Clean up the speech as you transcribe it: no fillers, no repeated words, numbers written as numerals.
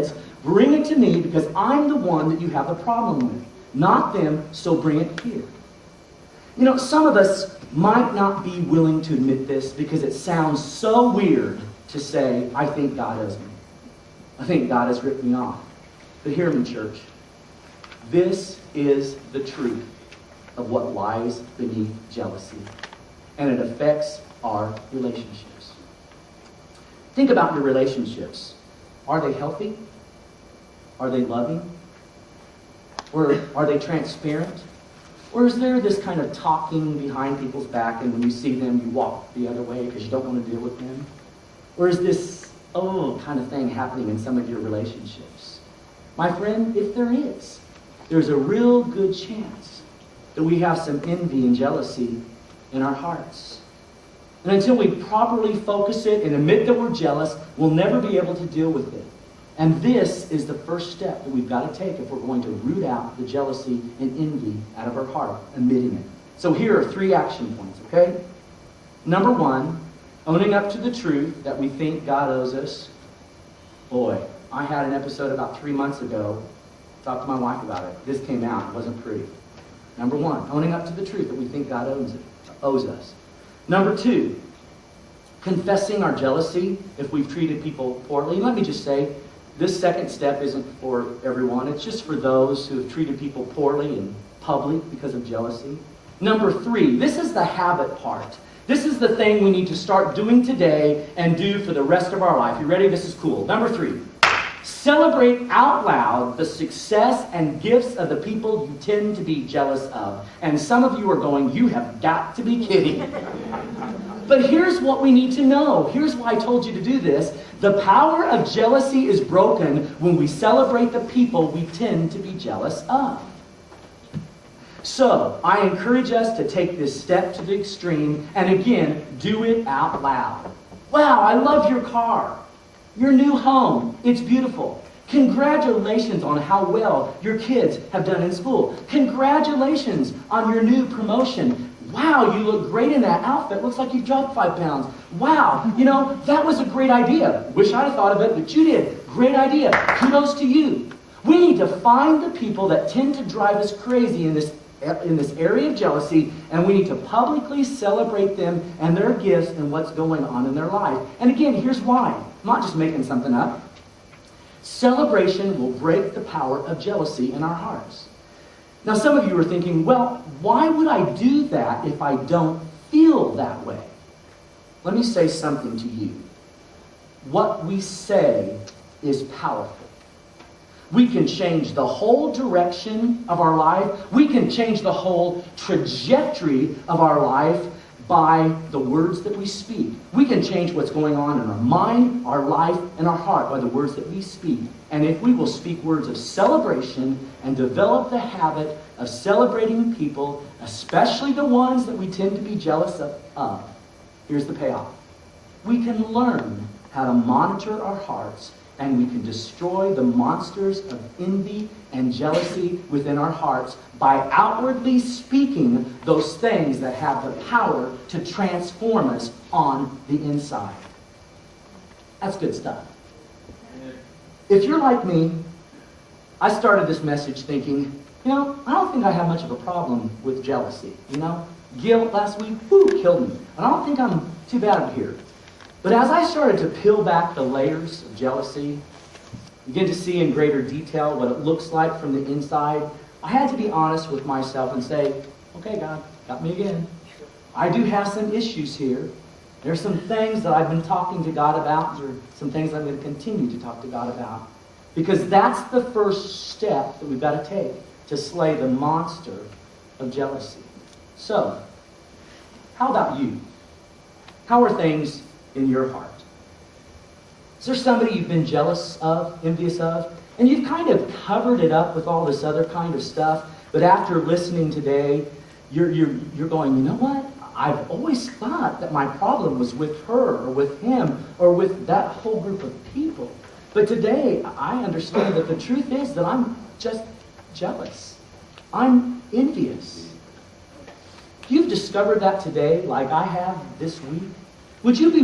kids, bring it to me because I'm the one that you have a problem with, not them, so bring it here. You know, some of us might not be willing to admit this because it sounds so weird to say, I think God owes me. I think God has ripped me off. But hear me, church. This is the truth of what lies beneath jealousy. And it affects our relationships. Think about your relationships. Are they healthy? Are they loving? Or are they transparent? Or is there this kind of talking behind people's back, and when you see them, you walk the other way because you don't want to deal with them? Or is this, kind of thing happening in some of your relationships? My friend, if there is, there's a real good chance that we have some envy and jealousy in our hearts. And until we properly focus it and admit that we're jealous, we'll never be able to deal with it. And this is the first step that we've got to take if we're going to root out the jealousy and envy out of our heart, admitting it. So here are 3 action points, okay? Number 1, owning up to the truth that we think God owes us. Boy, I had an episode about 3 months ago. Talked to my wife about it. This came out. It wasn't pretty. Number 1, owning up to the truth that we think God owes us. Number 2, confessing our jealousy if we've treated people poorly. Let me just say, this second step isn't for everyone. It's just for those who have treated people poorly in public because of jealousy. Number 3, this is the habit part. This is the thing we need to start doing today and do for the rest of our life. You ready? This is cool. Number 3, celebrate out loud the success and gifts of the people you tend to be jealous of. And some of you are going, you have got to be kidding. But here's what we need to know. Here's why I told you to do this. The power of jealousy is broken when we celebrate the people we tend to be jealous of. So, I encourage us to take this step to the extreme and again, do it out loud. Wow, I love your car. Your new home. It's beautiful. Congratulations on how well your kids have done in school. Congratulations on your new promotion. Wow, you look great in that outfit. Looks like you dropped 5 pounds. Wow, that was a great idea. Wish I'd have thought of it, but you did. Great idea. Kudos to you. We need to find the people that tend to drive us crazy in this area of jealousy, and we need to publicly celebrate them and their gifts and what's going on in their life. And again, here's why. I'm not just making something up. Celebration will break the power of jealousy in our hearts. Now, some of you are thinking, well, why would I do that if I don't feel that way? Let me say something to you. What we say is powerful. We can change the whole direction of our life. We can change the whole trajectory of our life by the words that we speak. We can change what's going on in our mind, our life, and our heart by the words that we speak. And if we will speak words of celebration and develop the habit of celebrating people, especially the ones that we tend to be jealous of, here's the payoff. We can learn how to monitor our hearts, and we can destroy the monsters of envy and jealousy within our hearts by outwardly speaking those things that have the power to transform us on the inside. That's good stuff. If you're like me, I started this message thinking, I don't think I have much of a problem with jealousy. Guilt last week, killed me. And I don't think I'm too bad here. But as I started to peel back the layers of jealousy, begin to see in greater detail what it looks like from the inside, I had to be honest with myself and say, okay, God, got me again. I do have some issues here. There's some things that I've been talking to God about. There are some things I'm going to continue to talk to God about. Because that's the first step that we've got to take to slay the monster of jealousy. So, how about you? How are things in your heart? Is there somebody you've been jealous of, envious of, and you've kind of covered it up with all this other kind of stuff, but after listening today, you're going, you know what? I've always thought that my problem was with her or with him or with that whole group of people. But today, I understand that the truth is that I'm just jealous. I'm envious. If you've discovered that today, like I have this week, would you be